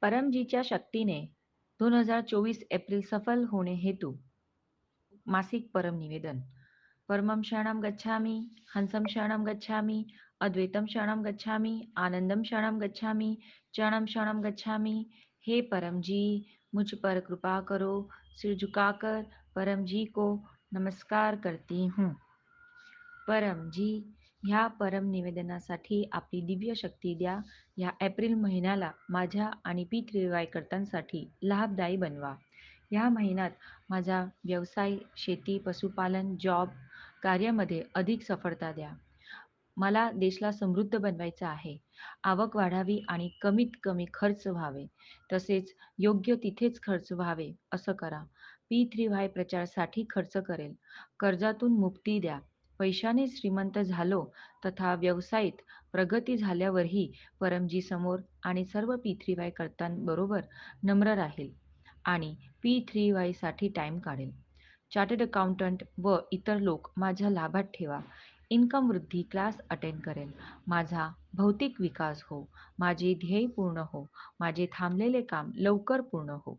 परमजीच्या शक्तीने 2024 एप्रिल सफल होणे हेतु मासिक परम निवेदन. परमं शरणं गच्छामि, हंसं शरणं गच्छामि, अद्वैतम शरणं गच्छामि, आनंदम शरणं गच्छामि, चरणम शरणं गच्छामि। हे परम जी, मुझ पर कृपा करो। सिर झुकाकर परम जी को नमस्कार करती हूँ। परम जी, ह्या परम निवेदनासाठी आपली दिव्य शक्ती द्या. या एप्रिल महिन्याला माझ्या आणि P3Y कर्त्यांसाठी लाभदायी बनवा. या महिन्यात माझा व्यवसाय, शेती, पशुपालन, जॉब कार्यामध्ये अधिक सफलता द्या. मला देशला समृद्ध बनवायचं आहे. आवक वाढावी आणि कमीत कमी खर्च व्हावे, तसेच योग्य तिथेच खर्च व्हावे असं करा. P3Y प्रचारासाठी खर्च करेल. कर्जातून मुक्ती द्या. पैशाने श्रीमंत झालो तथा व्यवसायात प्रगती झाल्यावरही परमजी समोर आणि सर्व P3Y कर्त्यांबरोबर नम्र राहील आणि P3Y साठी टाइम काढेल. चार्टर्ड अकाउंटंट व इतर लोक माझ्या लाभात ठेवा. इन्कम वृद्धी क्लास अटेंड करेल. माझा भौतिक विकास हो. माझे ध्येय पूर्ण हो. माझे थांबलेले काम लवकर पूर्ण हो.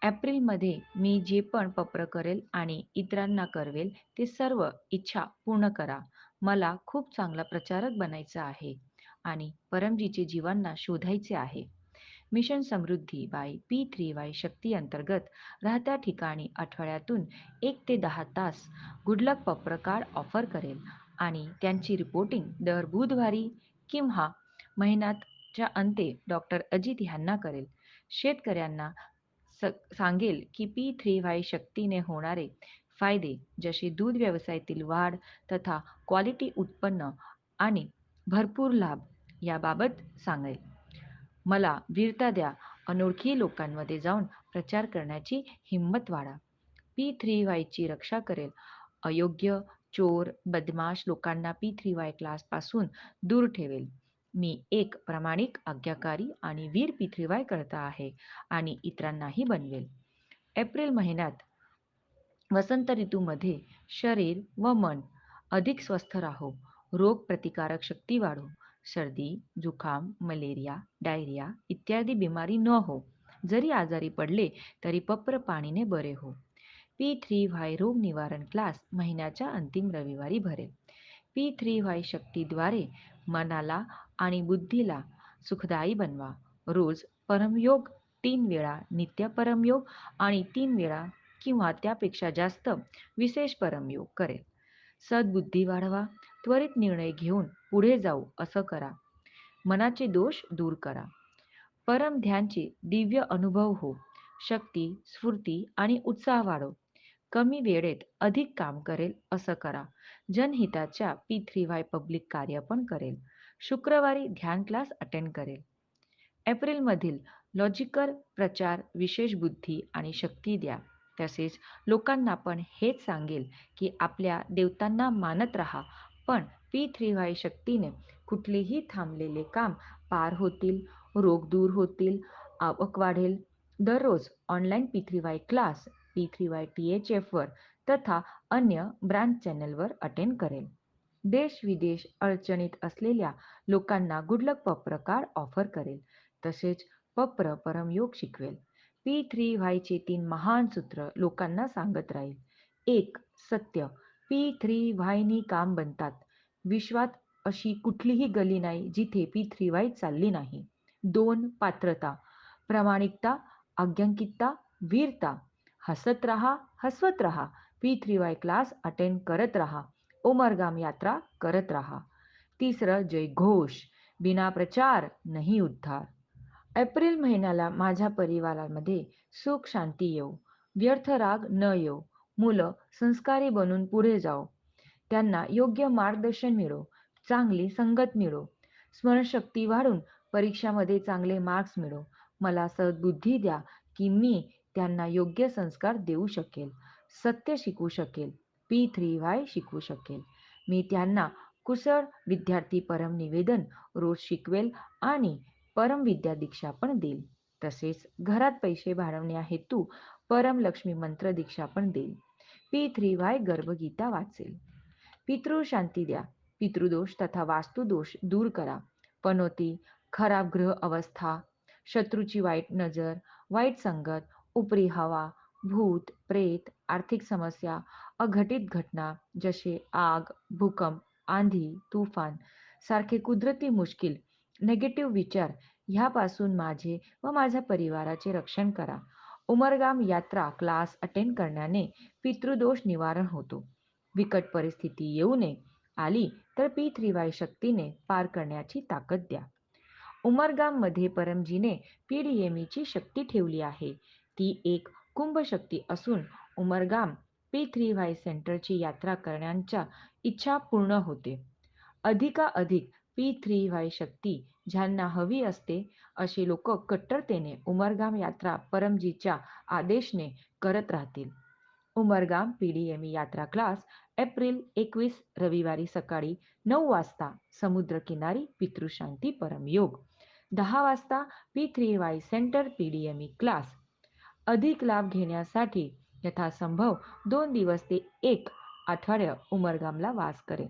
एप्रिलमध्ये मी जे पण पप्र करेल आणि इतरांना करवेल ते सर्व इच्छा पूर्ण करा. मला खूप चांगला प्रचारक बनायचं आहे आणि परमजीचे जीवांना शोधायचे आहे. मिशन समृद्धी बाय P3Y शक्ती अंतर्गत राहत्या ठिकाणी आठवड्यातून 1 ते 10 तास गुडलक पप्र कार्ड ऑफर करेल आणि त्यांची रिपोर्टिंग दर बुधवारी किंवा महिन्याच्या अंते डॉक्टर अजित यांना करेल. शेतकऱ्यांना सांगेल की P3Y शक्तीने होणारे फायदे जसे दूध व्यवसायातील वाढ तथा क्वालिटी उत्पन्न आणि भरपूर लाभ याबाबत सांगेल. मला वीरता द्या. अनोळखी लोकांमध्ये जाऊन प्रचार करण्याची हिंमत वाढा. P3Y ची रक्षा करेल. अयोग्य, चोर, बदमाश लोकांना P3Y क्लास पासून दूर ठेवेल. मी एक प्रामाणिक, आज्ञाकारी आणि वीर P3Y करता आहे आणि इतरांनाही बनवेल. एप्रिल महिन्यात वसंत ऋतूमध्ये शरीर व मन अधिक स्वस्थ राहो. रोग प्रतिकारक शक्ती वाढो. सर्दी, जुखाम, मलेरिया, डायरिया इत्यादी बिमारी न हो. जरी आजारी पडले तरी पप्र पाणीने बरे हो. P3Y रोग निवारण क्लास महिन्याच्या अंतिम रविवारी भरेल. P3Y शक्तीद्वारे मनाला आणि बुद्धीला सुखदायी बनवा. रोज परमयोग 3 वेळा, नित्य परमयोग आणि 3 वेळा किंवा त्यापेक्षा जास्त विशेष परमयोग करेल. सद्बुद्धी वाढवा. त्वरित निर्णय घेऊन पुढे जाऊ असं करा. मनाचे दोष दूर करा. परम ध्यानचे दिव्य अनुभव हो. शक्ती, स्फूर्ती आणि उत्साह वाढो. कमी वेळेत अधिक काम करेल असं करा. जनहिताच्या P3Y पब्लिक कार्य पण करेल. शुक्रवारी ध्यान क्लास अटेंड करेल. एप्रिलमधील लॉजिकल प्रचार विशेष बुद्धी आणि शक्ती द्या. तसेच लोकांना पण हेच सांगेल की आपल्या देवतांना मानत राहा, पण P3Y शक्तीने कुठलेही थांबलेले काम पार होतील, रोग दूर होतील, आवक वाढेल. दररोज online P3Y class P3Y THF वर तथा अन्य ब्रँड चॅनलवर अटेंड करेल. देश विदेश अडचणीत असलेल्या लोकांना गुडलक पप्र कार्ड ऑफर करेल. तसेच पप्र परमयोग शिकवेल. P3Y चे 3 महान सूत्र लोकांना सांगत राहील. 1. सत्य. P3Y नी काम बनतात. विश्वात अशी कुठलीही गली नाही जिथे P3Y चालली नाही. 2. पात्रता. प्रामाणिकता, आज्ञाकितता, वीरता. हसत रहा, हसवत रहा. P3Y क्लास अटेंड करत रहा. उमरगाम यात्रा करत रहा. 3. जयघोष. बिना प्रचार नहीं उद्धार. एप्रिल महिन्याला माझ्या परिवारामध्ये सुख शांती येवो. व्यर्थ राग न येवो. मुलं संस्कारी बनून पुढे जावो. त्यांना योग्य मार्गदर्शन मिळो. चांगली संगत मिळो. स्मरणशक्ती वाढून परीक्षामध्ये चांगले मार्क्स मिळो. मला सद्बुद्धी द्या की मी त्यांना योग्य संस्कार देऊ शकेल. सत्य शिकवू शकेल. P3Y शिकवू शकेल. मी त्यांना कुशळ विद्यार्थी परम निवेदन रोज शिकवेल आणि परम विद्या दीक्षा पण देईल. तसेच घरात पैसे वाढवण्या हेतू परम लक्ष्मी मंत्र दीक्षा पण देईल. P3Y गर्भगीता वाचेल. पितृशांती द्या. पितृदोष तथा वास्तुदोष दूर करा. पनोती, खराब ग्रह अवस्था, शत्रूची वाईट नजर, वाईट संगत, उपरी हवा, भूत, प्रेत, आर्थिक समस्या, अघटित घटना जसे आग, भूकंप, आंधी, तुफान सारखे कुदरती मुश्किल, नेगेटिव्ह विचार ह्यापासून माझे व माझ्या परिवाराचे रक्षण करा. उमरगाम यात्रा क्लास अटेंड करण्याने पितृदोष निवारण होतो. बिकट परिस्थिती येऊ नये आली तर P3Y शक्तीने पार करण्याची ताकद द्या. उमरगाममध्ये परमजीने PDMEची शक्ती ठेवली आहे. ती एक कुंभ शक्ती असून उमरगाम P3Y सेंटरची यात्रा करण्याच्या इच्छा पूर्ण होते. अधिकाधिक P3Y शक्ती ज्यांना हवी असते असे लोक कट्टरतेने उमरगाम यात्रा परमजीच्या आदेशने करत राहतील. उमरगाम PDME यात्रा क्लास एप्रिल 21 रविवारी सकाळी 9 वाजता समुद्रकिनारी पितृशांती परमयोग. 10 वाजता P3Y सेंटर PDME क्लास. अधिक लाभ घेण्यासाठी यथासंभव 2 दिवस ते 1 आठवड्य उमरगामला वास करेल.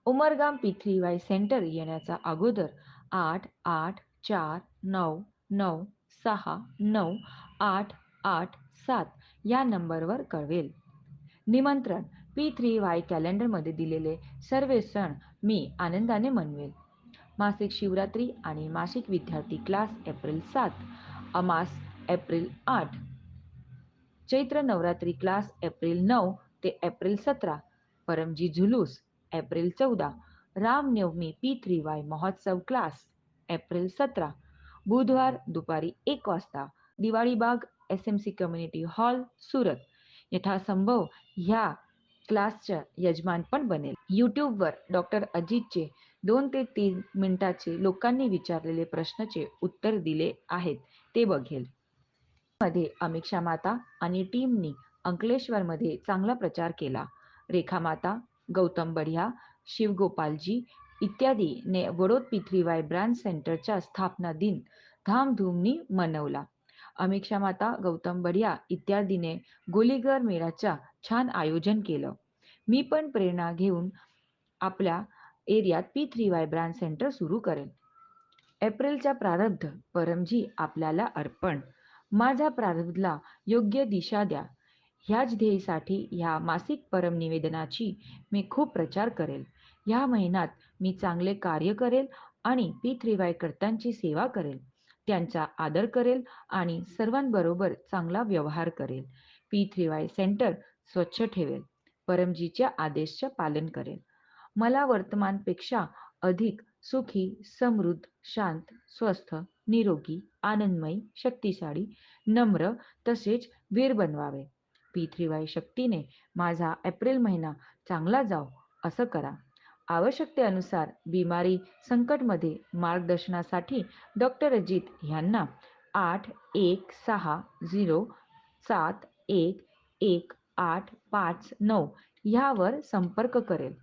उमरगाम P3Y सेंटर येण्याचा अगोदर 8849969887 या नंबरवर कळवेल. निमंत्रण P3Y कॅलेंडरमध्ये दिलेले सर्व सण मी आनंदाने मनवेल. मासिक शिवरात्री आणि मासिक विद्यार्थी क्लास एप्रिल 7, अमास एप्रिल 8, चैत्र नवरात्री क्लास एप्रिल 9 ते एप्रिल 17, परमजी झुलूस एप्रिल 14, रामनवमी P3Y महोत्सव क्लास एप्रिल 17, बुधवार दुपारी 1 वाजता दिवाळी बाग SMC कम्युनिटी हॉल सुरत. यथासंभव ह्या क्लासच्या यजमान पण बनेल. यूट्यूबवर डॉक्टर अजितचे 2 ते 3 मिनिटाचे लोकांनी विचारलेले प्रश्नाचे उत्तर दिले आहेत ते बघेल. मध्ये अमिक्षा माता आणि टीमनी अंकलेश्वरमध्ये चांगला प्रचार केला. रेखा माता, गौतम बढिया, शिवगोपालजी इत्यादीने वडोद P3Y ब्रँड सेंटरचा स्थापना दिन धामधूमनी मनवला. अमिक्षा माता, गौतम बढिया इत्यादीने गोलीगर मेळ्याचा छान आयोजन केलं. मी पण प्रेरणा घेऊन आपल्या एरियात P3Y ब्रँड सेंटर सुरू करेल. एप्रिलचा प्रारब्ध परमजी आपल्याला अर्पण. माझ्या प्रारब्धला योग्य दिशा द्या. ह्याच ध्येयासाठी ह्या मासिक परम निवेदनाची मी खूप प्रचार करेल. ह्या महिन्यात मी चांगले कार्य करेल आणि P3Y कर्त्यांची सेवा करेल, त्यांचा आदर करेल आणि सर्वांबरोबर चांगला व्यवहार करेल. P3Y सेंटर स्वच्छ ठेवेल. परमजीच्या आदेशचे पालन करेल. मला वर्तमानपेक्षा अधिक सुखी, समृद्ध, शांत, स्वस्थ, निरोगी, आनंदमयी, शक्तिशाली, नम्र तसेच वीर बनवावे. P3Y शक्तीने माझा एप्रिल महिना चांगला जाव असं करा. आवश्यकतेनुसार बिमारी संकटमध्ये मार्गदर्शनासाठी डॉक्टर अजित यांना 8160711859 ह्यावर संपर्क करेल.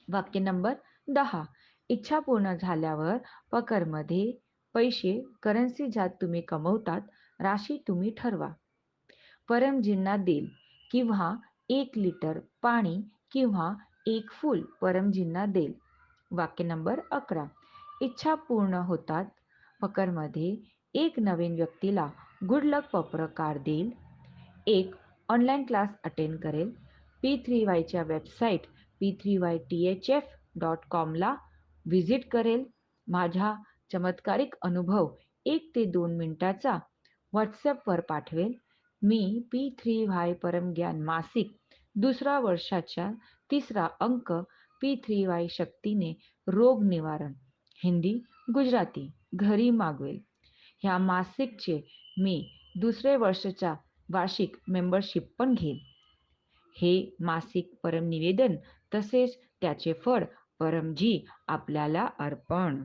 वाक्य नंबर 10. इच्छा पूर्ण झाल्यावर पकरमध्ये पैसे, करन्सी ज्यात तुम्ही कमवतात, राशी तुम्ही ठरवा. परमजींना देईल किंवा 1 लिटर पाणी किंवा 1 फूल परमजींना देईल. वाक्य नंबर 11. इच्छा पूर्ण होतात पकरमध्ये एक नवीन व्यक्तीला गुड लक पत्र कार्ड देईल. एक ऑनलाईन क्लास अटेंड करेल. P3Yच्या वेबसाईट p3ythf.com ला व्हिजिट करेल. माझा चमत्कारिक अनुभव 1 ते 2 मिनिटाचा व्हॉट्सॲपवर पाठवेल. मी P3Y परमज्ञान मासिक 2रा वर्षाच्या 3रा अंक P3Y शक्तीने रोग निवारण हिंदी गुजराती घरी मागवेल. ह्या मासिकचे मी 2रे वर्षाचा वार्षिक मेंबरशिप पण घेईन. हे मासिक परम निवेदन तसेच त्याचे फळ परमजी आपल्याला अर्पण.